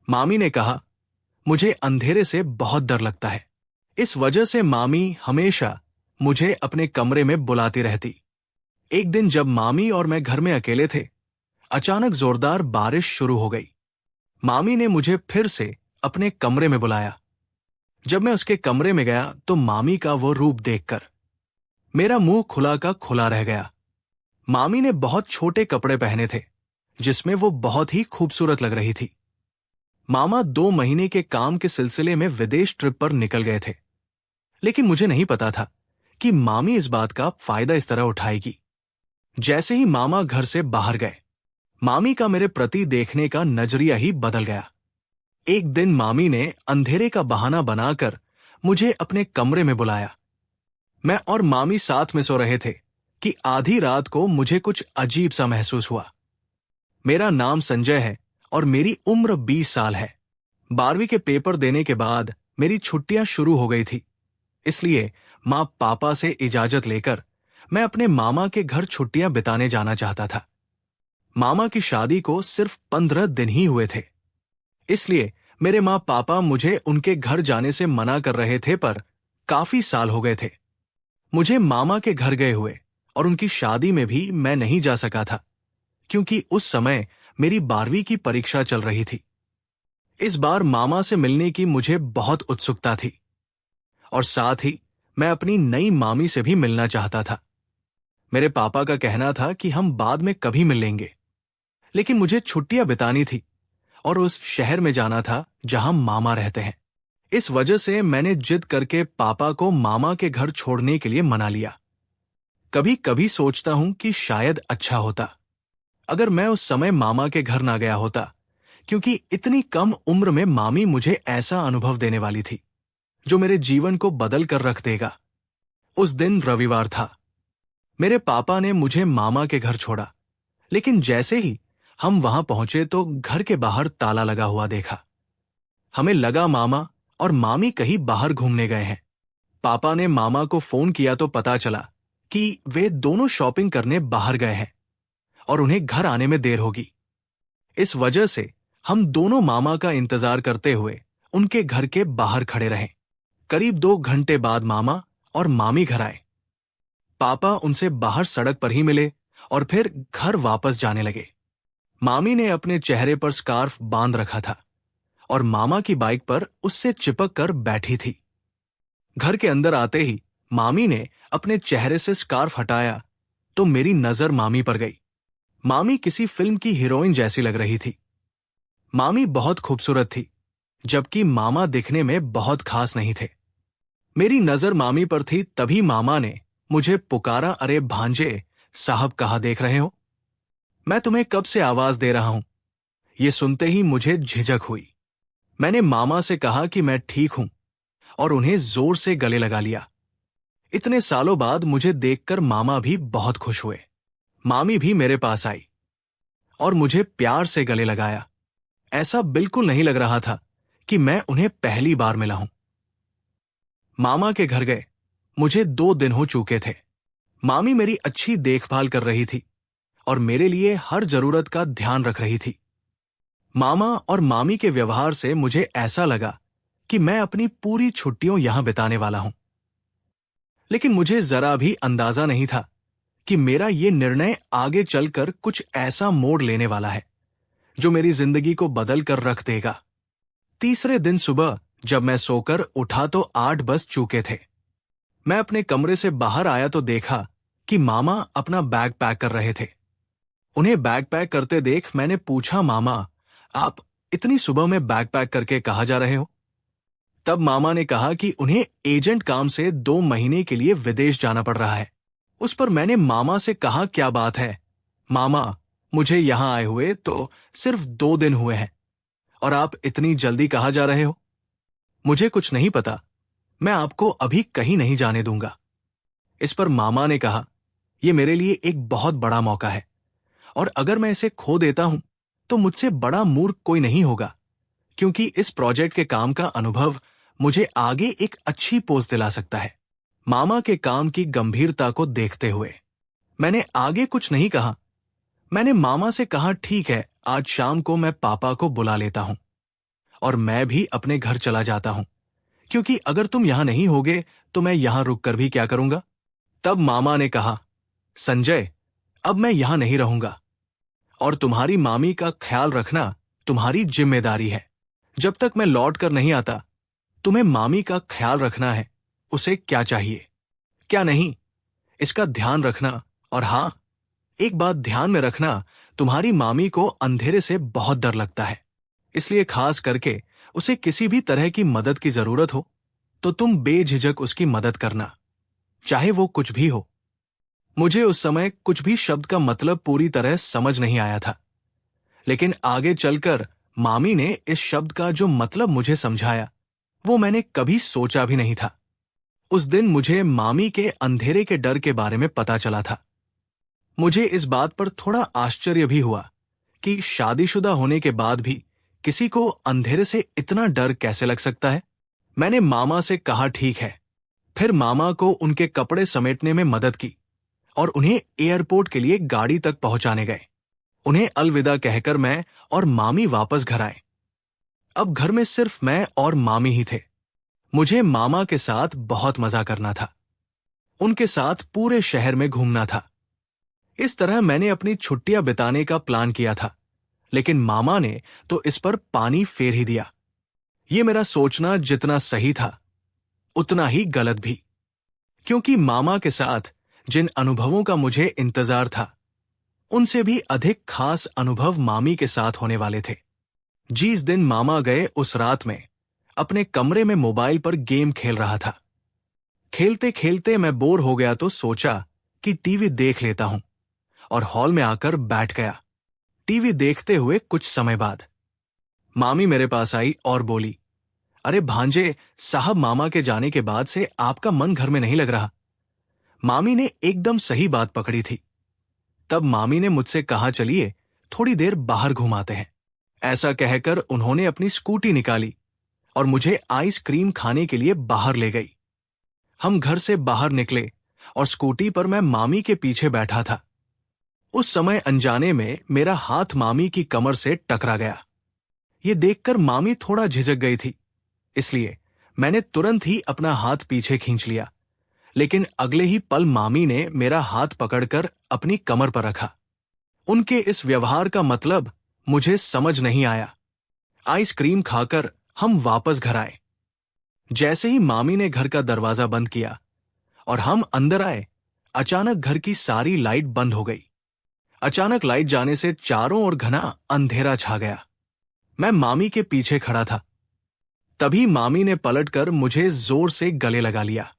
मामी ने कहा, मुझे अंधेरे से बहुत डर लगता है। इस वजह से मामी हमेशा मुझे अपने कमरे में बुलाती रहती। एक दिन जब मामी और मैं घर में अकेले थे, अचानक जोरदार बारिश शुरू हो गई। मामी ने मुझे फिर से अपने कमरे में बुलाया। जब मैं उसके कमरे में गया तो मामी का वो रूप देखकर मेरा मुंह खुला का खुला रह गया। मामी ने बहुत छोटे कपड़े पहने थे, जिसमें वो बहुत ही खूबसूरत लग रही थी। मामा 2 महीने के काम के सिलसिले में विदेश ट्रिप पर निकल गए थे, लेकिन मुझे नहीं पता था कि मामी इस बात का फायदा इस तरह उठाएगी। जैसे ही मामा घर से बाहर गए, मामी का मेरे प्रति देखने का नजरिया ही बदल गया। एक दिन मामी ने अंधेरे का बहाना बनाकर मुझे अपने कमरे में बुलाया। मैं और मामी साथ में सो रहे थे कि आधी रात को मुझे कुछ अजीब सा महसूस हुआ। मेरा नाम संजय है और मेरी उम्र 20 साल है। 12वीं के पेपर देने के बाद मेरी छुट्टियां शुरू हो गई थी, इसलिए मां पापा से इजाजत लेकर मैं अपने मामा के घर छुट्टियां बिताने जाना चाहता था। मामा की शादी को सिर्फ 15 दिन ही हुए थे, इसलिए मेरे माँ पापा मुझे उनके घर जाने से मना कर रहे थे, पर काफी साल हो गए थे मुझे मामा के घर गए हुए, और उनकी शादी में भी मैं नहीं जा सका था क्योंकि उस समय मेरी 12वीं की परीक्षा चल रही थी। इस बार मामा से मिलने की मुझे बहुत उत्सुकता थी और साथ ही मैं अपनी नई मामी से भी मिलना चाहता था। मेरे पापा का कहना था कि हम बाद में कभी मिल लेंगे, लेकिन मुझे छुट्टियां बितानी थी और उस शहर में जाना था जहां मामा रहते हैं। इस वजह से मैंने जिद करके पापा को मामा के घर छोड़ने के लिए मना लिया। कभी कभी सोचता हूं कि शायद अच्छा होता अगर मैं उस समय मामा के घर ना गया होता, क्योंकि इतनी कम उम्र में मामी मुझे ऐसा अनुभव देने वाली थी जो मेरे जीवन को बदल कर रख देगा। उस दिन रविवार था। मेरे पापा ने मुझे मामा के घर छोड़ा, लेकिन जैसे ही हम वहां पहुंचे तो घर के बाहर ताला लगा हुआ देखा। हमें लगा मामा और मामी कहीं बाहर घूमने गए हैं। पापा ने मामा को फोन किया तो पता चला कि वे दोनों शॉपिंग करने बाहर गए हैं और उन्हें घर आने में देर होगी। इस वजह से हम दोनों मामा का इंतजार करते हुए उनके घर के बाहर खड़े रहे। करीब 2 घंटे बाद मामा और मामी घर आए। पापा उनसे बाहर सड़क पर ही मिले और फिर घर वापस जाने लगे। मामी ने अपने चेहरे पर स्कार्फ बांध रखा था और मामा की बाइक पर उससे चिपक कर बैठी थी। घर के अंदर आते ही मामी ने अपने चेहरे से स्कार्फ हटाया तो मेरी नजर मामी पर गई। मामी किसी फिल्म की हीरोइन जैसी लग रही थी। मामी बहुत खूबसूरत थी, जबकि मामा दिखने में बहुत खास नहीं थे। मेरी नजर मामी पर थी, तभी मामा ने मुझे पुकारा, अरे भांजे साहब, कहाँ देख रहे हो? मैं तुम्हें कब से आवाज दे रहा हूं। ये सुनते ही मुझे झिझक हुई। मैंने मामा से कहा कि मैं ठीक हूं और उन्हें जोर से गले लगा लिया। इतने सालों बाद मुझे देखकर मामा भी बहुत खुश हुए। मामी भी मेरे पास आई और मुझे प्यार से गले लगाया। ऐसा बिल्कुल नहीं लग रहा था कि मैं उन्हें पहली बार मिला हूं। मामा के घर गए मुझे 2 दिन हो चुके थे। मामी मेरी अच्छी देखभाल कर रही थी और मेरे लिए हर जरूरत का ध्यान रख रही थी। मामा और मामी के व्यवहार से मुझे ऐसा लगा कि मैं अपनी पूरी छुट्टियों यहां बिताने वाला हूं। लेकिन मुझे जरा भी अंदाजा नहीं था कि मेरा ये निर्णय आगे चलकर कुछ ऐसा मोड़ लेने वाला है जो मेरी जिंदगी को बदल कर रख देगा। तीसरे दिन सुबह जब मैं सोकर उठा तो 8 बज चुके थे। मैं अपने कमरे से बाहर आया तो देखा कि मामा अपना बैग पैक कर रहे थे। उन्हें बैग पैक करते देख मैंने पूछा, मामा, आप इतनी सुबह में बैग पैक करके कहाँ जा रहे हो? तब मामा ने कहा कि उन्हें एजेंट काम से 2 महीने के लिए विदेश जाना पड़ रहा है। उस पर मैंने मामा से कहा, क्या बात है मामा, मुझे यहां आए हुए तो सिर्फ 2 दिन हुए हैं और आप इतनी जल्दी कहाँ जा रहे हो? मुझे कुछ नहीं पता, मैं आपको अभी कहीं नहीं जाने दूंगा। इस पर मामा ने कहा, यह मेरे लिए एक बहुत बड़ा मौका है और अगर मैं इसे खो देता हूं तो मुझसे बड़ा मूर्ख कोई नहीं होगा, क्योंकि इस प्रोजेक्ट के काम का अनुभव मुझे आगे एक अच्छी पोस्ट दिला सकता है। मामा के काम की गंभीरता को देखते हुए मैंने आगे कुछ नहीं कहा। मैंने मामा से कहा, ठीक है, आज शाम को मैं पापा को बुला लेता हूं। और मैं भी अपने घर चला जाता हूं, क्योंकि अगर तुम यहां नहीं होगे तो मैं यहां रुककर भी क्या करूंगा। तब मामा ने कहा, संजय, अब मैं यहां नहीं रहूंगा और तुम्हारी मामी का ख्याल रखना तुम्हारी जिम्मेदारी है। जब तक मैं लौट कर नहीं आता, तुम्हें मामी का ख्याल रखना है। उसे क्या चाहिए, क्या नहीं, इसका ध्यान रखना। और हां, एक बात ध्यान में रखना, तुम्हारी मामी को अंधेरे से बहुत डर लगता है, इसलिए खास करके उसे किसी भी तरह की मदद की जरूरत हो तो तुम बेझिझक उसकी मदद करना, चाहे वो कुछ भी हो। मुझे उस समय कुछ भी शब्द का मतलब पूरी तरह समझ नहीं आया था, लेकिन आगे चलकर मामी ने इस शब्द का जो मतलब मुझे समझाया वो मैंने कभी सोचा भी नहीं था। उस दिन मुझे मामी के अंधेरे के डर के बारे में पता चला था। मुझे इस बात पर थोड़ा आश्चर्य भी हुआ कि शादीशुदा होने के बाद भी किसी को अंधेरे से इतना डर कैसे लग सकता है। मैंने मामा से कहा ठीक है, फिर मामा को उनके कपड़े समेटने में मदद की और उन्हें एयरपोर्ट के लिए गाड़ी तक पहुंचाने गए। उन्हें अलविदा कहकर मैं और मामी वापस घर आए। अब घर में सिर्फ मैं और मामी ही थे। मुझे मामा के साथ बहुत मजा करना था, उनके साथ पूरे शहर में घूमना था। इस तरह मैंने अपनी छुट्टियां बिताने का प्लान किया था, लेकिन मामा ने तो इस पर पानी फेर ही दिया। ये मेरा सोचना जितना सही था उतना ही गलत भी, क्योंकि मामा के साथ जिन अनुभवों का मुझे इंतजार था उनसे भी अधिक खास अनुभव मामी के साथ होने वाले थे। जिस दिन मामा गए उस रात में अपने कमरे में मोबाइल पर गेम खेल रहा था। खेलते खेलते मैं बोर हो गया तो सोचा कि टीवी देख लेता हूं और हॉल में आकर बैठ गया। टीवी देखते हुए कुछ समय बाद मामी मेरे पास आई और बोली, अरे भांजे साहब, मामा के जाने के बाद से आपका मन घर में नहीं लग रहा। मामी ने एकदम सही बात पकड़ी थी। तब मामी ने मुझसे कहा, चलिए थोड़ी देर बाहर घुमाते हैं। ऐसा कहकर उन्होंने अपनी स्कूटी निकाली और मुझे आइसक्रीम खाने के लिए बाहर ले गई। हम घर से बाहर निकले और स्कूटी पर मैं मामी के पीछे बैठा था। उस समय अनजाने में मेरा हाथ मामी की कमर से टकरा गया। ये देखकर मामी थोड़ा झिझक गई थी, इसलिए मैंने तुरंत ही अपना हाथ पीछे खींच लिया, लेकिन अगले ही पल मामी ने मेरा हाथ पकड़कर अपनी कमर पर रखा। उनके इस व्यवहार का मतलब मुझे समझ नहीं आया। आइसक्रीम खाकर हम वापस घर आए। जैसे ही मामी ने घर का दरवाजा बंद किया और हम अंदर आए, अचानक घर की सारी लाइट बंद हो गई। अचानक लाइट जाने से चारों ओर घना अंधेरा छा गया। मैं मामी के पीछे खड़ा था। तभी मामी ने पलटकर मुझे जोर से गले लगा लिया।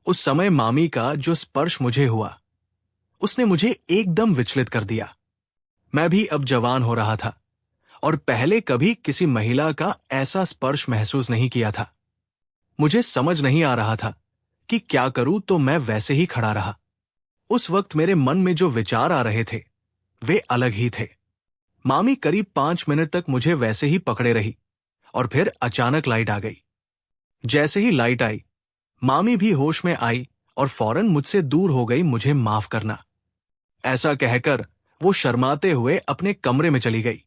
उस समय मामी का जो स्पर्श मुझे हुआ उसने मुझे एकदम विचलित कर दिया। मैं भी अब जवान हो रहा था और पहले कभी किसी महिला का ऐसा स्पर्श महसूस नहीं किया था। मुझे समझ नहीं आ रहा था कि क्या करूं, तो मैं वैसे ही खड़ा रहा। उस वक्त मेरे मन में जो विचार आ रहे थे वे अलग ही थे। मामी करीब 5 मिनट तक मुझे वैसे ही पकड़े रही और फिर अचानक लाइट आ गई। जैसे ही लाइट आई, मामी भी होश में आई और फौरन मुझसे दूर हो गई, मुझे माफ करना ऐसा कहकर वो शर्माते हुए अपने कमरे में चली गई।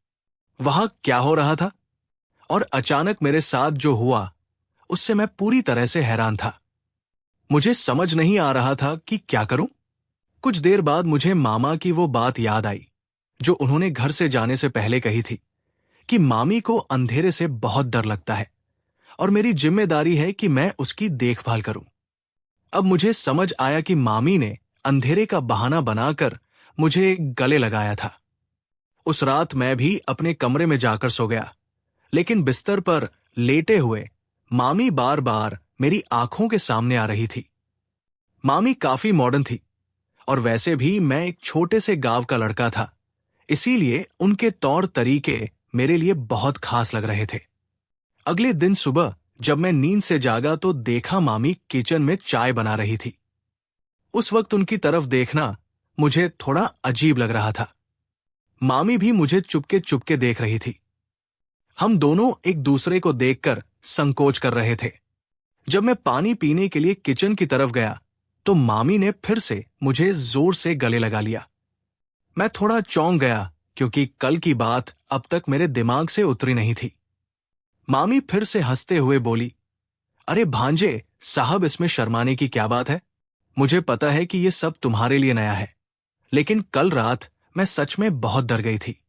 वहां क्या हो रहा था और अचानक मेरे साथ जो हुआ उससे मैं पूरी तरह से हैरान था। मुझे समझ नहीं आ रहा था कि क्या करूं। कुछ देर बाद मुझे मामा की वो बात याद आई जो उन्होंने घर से जाने से पहले कही थी कि मामी को अंधेरे से बहुत डर लगता है और मेरी जिम्मेदारी है कि मैं उसकी देखभाल करूं। अब मुझे समझ आया कि मामी ने अंधेरे का बहाना बनाकर मुझे गले लगाया था। उस रात मैं भी अपने कमरे में जाकर सो गया, लेकिन बिस्तर पर लेटे हुए मामी बार बार मेरी आंखों के सामने आ रही थी। मामी काफी मॉडर्न थी और वैसे भी मैं एक छोटे से गांव का लड़का था, इसीलिए उनके तौर तरीके मेरे लिए बहुत खास लग रहे थे। अगले दिन सुबह जब मैं नींद से जागा तो देखा मामी किचन में चाय बना रही थी। उस वक्त उनकी तरफ देखना मुझे थोड़ा अजीब लग रहा था। मामी भी मुझे चुपके चुपके देख रही थी। हम दोनों एक दूसरे को देखकर संकोच कर रहे थे। जब मैं पानी पीने के लिए किचन की तरफ गया तो मामी ने फिर से मुझे जोर से गले लगा लिया। मैं थोड़ा चौंक गया क्योंकि कल की बात अब तक मेरे दिमाग से उतरी नहीं थी। मामी फिर से हंसते हुए बोली, अरे भांजे साहब, इसमें शर्माने की क्या बात है। मुझे पता है कि ये सब तुम्हारे लिए नया है, लेकिन कल रात मैं सच में बहुत डर गई थी।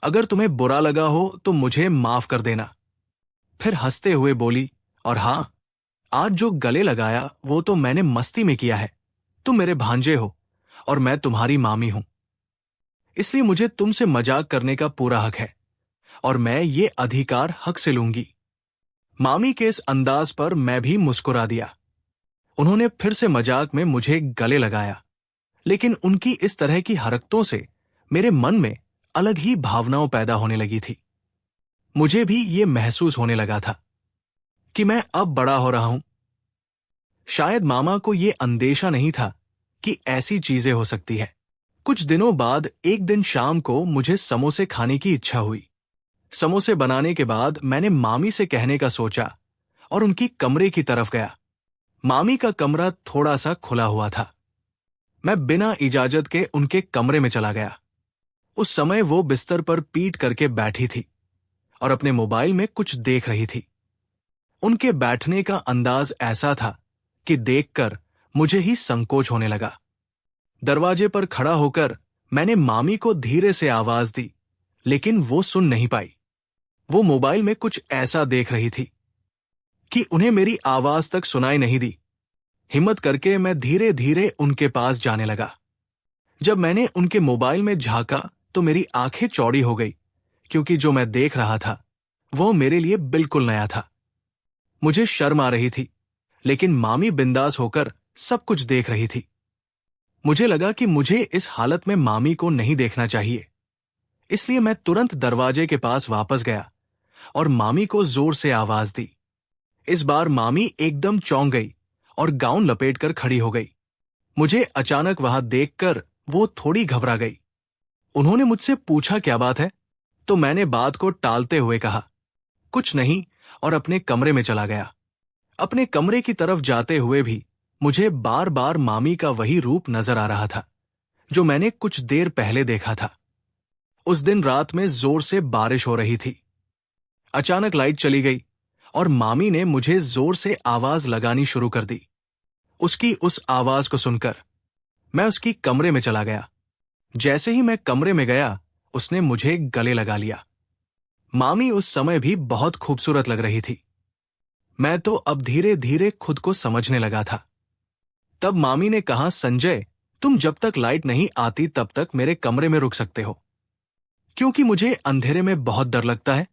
अगर तुम्हें बुरा लगा हो तो मुझे माफ कर देना। फिर हंसते हुए बोली, और हां, आज जो गले लगाया वो तो मैंने मस्ती में किया है। तुम मेरे भांजे हो और मैं तुम्हारी मामी हूं, इसलिए मुझे तुमसे मजाक करने का पूरा हक है और मैं ये अधिकार हक से लूंगी। मामी के इस अंदाज पर मैं भी मुस्कुरा दिया। उन्होंने फिर से मजाक में मुझे गले लगाया, लेकिन उनकी इस तरह की हरकतों से मेरे मन में अलग ही भावनाओं पैदा होने लगी थी। मुझे भी ये महसूस होने लगा था कि मैं अब बड़ा हो रहा हूं। शायद मामा को ये अंदेशा नहीं था कि ऐसी चीजें हो सकती है। कुछ दिनों बाद एक दिन शाम को मुझे समोसे खाने की इच्छा हुई। समोसे बनाने के बाद मैंने मामी से कहने का सोचा और उनकी कमरे की तरफ गया। मामी का कमरा थोड़ा सा खुला हुआ था। मैं बिना इजाजत के उनके कमरे में चला गया। उस समय वो बिस्तर पर पीठ करके बैठी थी और अपने मोबाइल में कुछ देख रही थी। उनके बैठने का अंदाज ऐसा था कि देखकर मुझे ही संकोच होने लगा। दरवाजे पर खड़ा होकर मैंने मामी को धीरे से आवाज दी, लेकिन वो सुन नहीं पाई। वो मोबाइल में कुछ ऐसा देख रही थी कि उन्हें मेरी आवाज तक सुनाई नहीं दी। हिम्मत करके मैं धीरे धीरे उनके पास जाने लगा। जब मैंने उनके मोबाइल में झांका तो मेरी आंखें चौड़ी हो गई, क्योंकि जो मैं देख रहा था वो मेरे लिए बिल्कुल नया था। मुझे शर्म आ रही थी, लेकिन मामी बिंदास होकर सब कुछ देख रही थी। मुझे लगा कि मुझे इस हालत में मामी को नहीं देखना चाहिए, इसलिए मैं तुरंत दरवाजे के पास वापस गया और मामी को जोर से आवाज दी। इस बार मामी एकदम चौंक गई और गाउन लपेटकर खड़ी हो गई। मुझे अचानक वहां देखकर वो थोड़ी घबरा गई। उन्होंने मुझसे पूछा, क्या बात है? तो मैंने बात को टालते हुए कहा, कुछ नहीं, और अपने कमरे में चला गया। अपने कमरे की तरफ जाते हुए भी मुझे बार बार मामी का वही रूप नजर आ रहा था जो मैंने कुछ देर पहले देखा था। उस दिन रात में जोर से बारिश हो रही थी। अचानक लाइट चली गई और मामी ने मुझे जोर से आवाज लगानी शुरू कर दी। उसकी उस आवाज को सुनकर मैं उसकी कमरे में चला गया। जैसे ही मैं कमरे में गया, उसने मुझे गले लगा लिया। मामी उस समय भी बहुत खूबसूरत लग रही थी। मैं तो अब धीरे धीरे खुद को समझने लगा था। तब मामी ने कहा, संजय, तुम जब तक लाइट नहीं आती तब तक मेरे कमरे में रुक सकते हो। क्योंकि मुझे अंधेरे में बहुत डर लगता है,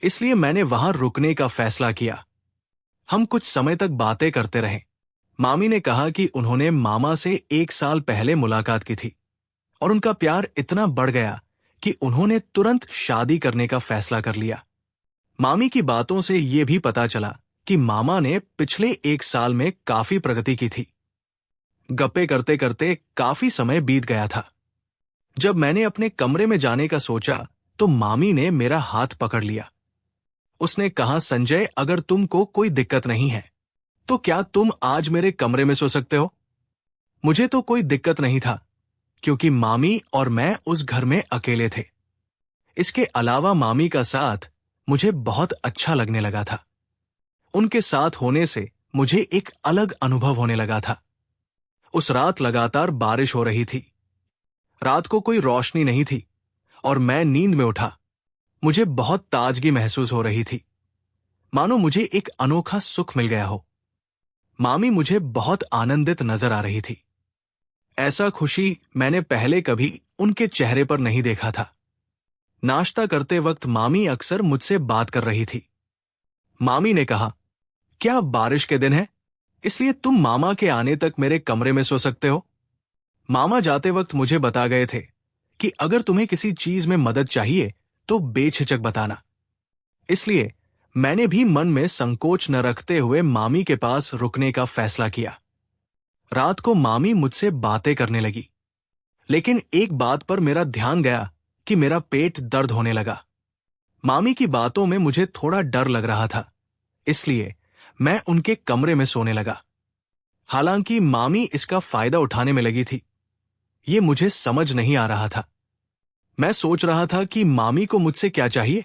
इसलिए मैंने वहां रुकने का फैसला किया। हम कुछ समय तक बातें करते रहे। मामी ने कहा कि उन्होंने मामा से 1 साल पहले मुलाकात की थी और उनका प्यार इतना बढ़ गया कि उन्होंने तुरंत शादी करने का फैसला कर लिया। मामी की बातों से यह भी पता चला कि मामा ने पिछले 1 साल में काफी प्रगति की थी। गप्पे करते करते काफी समय बीत गया था। जब मैंने अपने कमरे में जाने का सोचा तो मामी ने मेरा हाथ पकड़ लिया। उसने कहा, संजय, अगर तुमको कोई दिक्कत नहीं है तो क्या तुम आज मेरे कमरे में सो सकते हो? मुझे तो कोई दिक्कत नहीं था, क्योंकि मामी और मैं उस घर में अकेले थे। इसके अलावा मामी का साथ मुझे बहुत अच्छा लगने लगा था। उनके साथ होने से मुझे एक अलग अनुभव होने लगा था। उस रात लगातार बारिश हो रही थी। रात को कोई रोशनी नहीं थी और मैं नींद में उठा। मुझे बहुत ताजगी महसूस हो रही थी, मानो मुझे एक अनोखा सुख मिल गया हो। मामी मुझे बहुत आनंदित नजर आ रही थी। ऐसा खुशी मैंने पहले कभी उनके चेहरे पर नहीं देखा था। नाश्ता करते वक्त मामी अक्सर मुझसे बात कर रही थी। मामी ने कहा, क्या बारिश के दिन है, इसलिए तुम मामा के आने तक मेरे कमरे में सो सकते हो? मामा जाते वक्त मुझे बता गए थे कि अगर तुम्हें किसी चीज में मदद चाहिए तो बेझिझक बताना। इसलिए मैंने भी मन में संकोच न रखते हुए मामी के पास रुकने का फैसला किया। रात को मामी मुझसे बातें करने लगी, लेकिन एक बात पर मेरा ध्यान गया कि मेरा पेट दर्द होने लगा। मामी की बातों में मुझे थोड़ा डर लग रहा था, इसलिए मैं उनके कमरे में सोने लगा। हालांकि मामी इसका फायदा उठाने में लगी थी, ये मुझे समझ नहीं आ रहा था। मैं सोच रहा था कि मामी को मुझसे क्या चाहिए।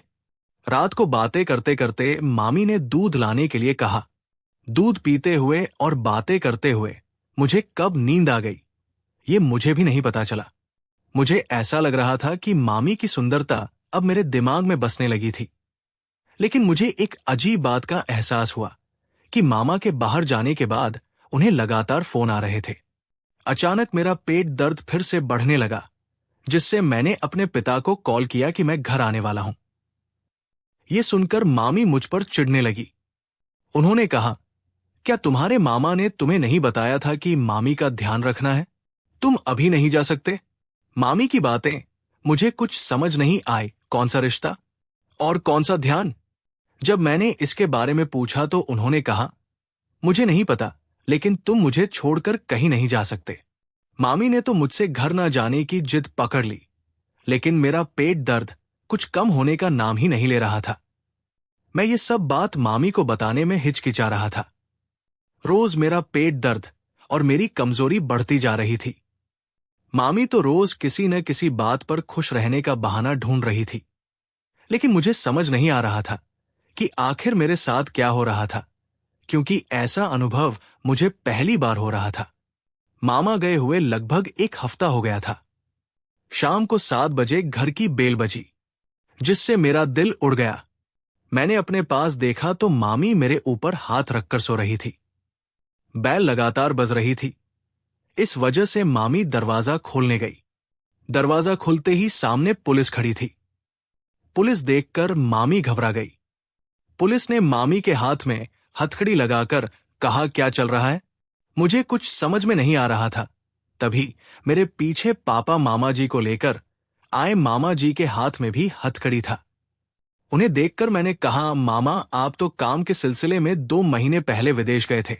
रात को बातें करते करते मामी ने दूध लाने के लिए कहा। दूध पीते हुए और बातें करते हुए मुझे कब नींद आ गई ये मुझे भी नहीं पता चला। मुझे ऐसा लग रहा था कि मामी की सुंदरता अब मेरे दिमाग में बसने लगी थी। लेकिन मुझे एक अजीब बात का एहसास हुआ कि मामा के बाहर जाने के बाद उन्हें लगातार फोन आ रहे थे। अचानक मेरा पेट दर्द फिर से बढ़ने लगा, जिससे मैंने अपने पिता को कॉल किया कि मैं घर आने वाला हूं। यह सुनकर मामी मुझ पर चिढ़ने लगी। उन्होंने कहा, क्या तुम्हारे मामा ने तुम्हें नहीं बताया था कि मामी का ध्यान रखना है? तुम अभी नहीं जा सकते? मामी की बातें मुझे कुछ समझ नहीं आए। कौन सा रिश्ता और कौन सा ध्यान? जब मैंने इसके बारे में पूछा तो उन्होंने कहा, मुझे नहीं पता, लेकिन तुम मुझे छोड़कर कहीं नहीं जा सकते। मामी ने तो मुझसे घर ना जाने की जिद पकड़ ली, लेकिन मेरा पेट दर्द कुछ कम होने का नाम ही नहीं ले रहा था। मैं ये सब बात मामी को बताने में हिचकिचा रहा था। रोज मेरा पेट दर्द और मेरी कमजोरी बढ़ती जा रही थी। मामी तो रोज किसी न किसी बात पर खुश रहने का बहाना ढूंढ रही थी, लेकिन मुझे समझ नहीं आ रहा था कि आखिर मेरे साथ क्या हो रहा था, क्योंकि ऐसा अनुभव मुझे पहली बार हो रहा था। मामा गए हुए लगभग एक हफ्ता हो गया था। शाम को 7 बजे घर की बेल बजी, जिससे मेरा दिल उड़ गया। मैंने अपने पास देखा तो मामी मेरे ऊपर हाथ रखकर सो रही थी। बैल लगातार बज रही थी। इस वजह से मामी दरवाजा खोलने गई। दरवाजा खुलते ही सामने पुलिस खड़ी थी। पुलिस देखकर मामी घबरा गई। पुलिस ने मामी के हाथ में हथकड़ी लगाकर कहा, क्या चल रहा है? मुझे कुछ समझ में नहीं आ रहा था। तभी मेरे पीछे पापा मामा जी को लेकर आए। मामा जी के हाथ में भी हथकड़ी था। उन्हें देखकर मैंने कहा, मामा आप तो काम के सिलसिले में 2 महीने पहले विदेश गए थे।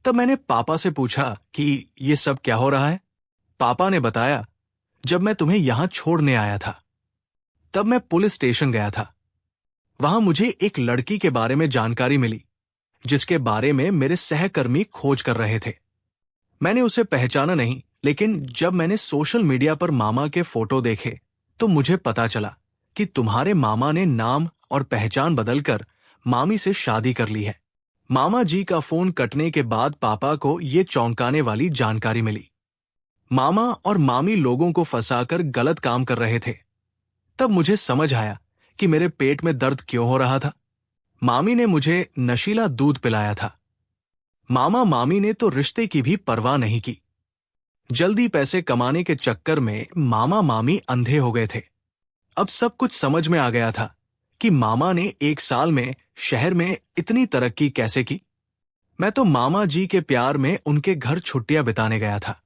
तब मैंने पापा से पूछा कि ये सब क्या हो रहा है। पापा ने बताया, जब मैं तुम्हें यहां छोड़ने आया था तब मैं पुलिस स्टेशन गया था। वहां मुझे एक लड़की के बारे में जानकारी मिली, जिसके बारे में मेरे सहकर्मी खोज कर रहे थे। मैंने उसे पहचाना नहीं, लेकिन जब मैंने सोशल मीडिया पर मामा के फोटो देखे तो मुझे पता चला कि तुम्हारे मामा ने नाम और पहचान बदलकर मामी से शादी कर ली है। मामा जी का फोन कटने के बाद पापा को यह चौंकाने वाली जानकारी मिली। मामा और मामी लोगों को फंसाकर गलत काम कर रहे थे। तब मुझे समझ आया कि मेरे पेट में दर्द क्यों हो रहा था। मामी ने मुझे नशीला दूध पिलाया था। मामा मामी ने तो रिश्ते की भी परवाह नहीं की। जल्दी पैसे कमाने के चक्कर में मामा मामी अंधे हो गए थे। अब सब कुछ समझ में आ गया था कि मामा ने 1 साल में शहर में इतनी तरक्की कैसे की। मैं तो मामा जी के प्यार में उनके घर छुट्टियां बिताने गया था,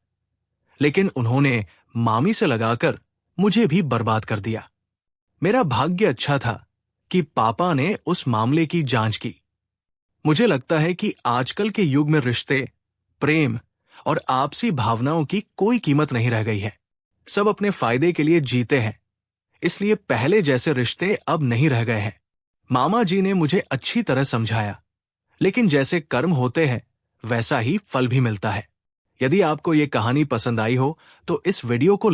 लेकिन उन्होंने मामी से लगाकर मुझे भी बर्बाद कर दिया। मेरा भाग्य अच्छा था कि पापा ने उस मामले की जांच की। मुझे लगता है कि आजकल के युग में रिश्ते, प्रेम और आपसी भावनाओं की कोई कीमत नहीं रह गई है। सब अपने फायदे के लिए जीते हैं, इसलिए पहले जैसे रिश्ते अब नहीं रह गए हैं। मामा जी ने मुझे अच्छी तरह समझाया, लेकिन जैसे कर्म होते हैं वैसा ही फल भी मिलता है। यदि आपको ये कहानी पसंद आई हो तो इस वीडियो को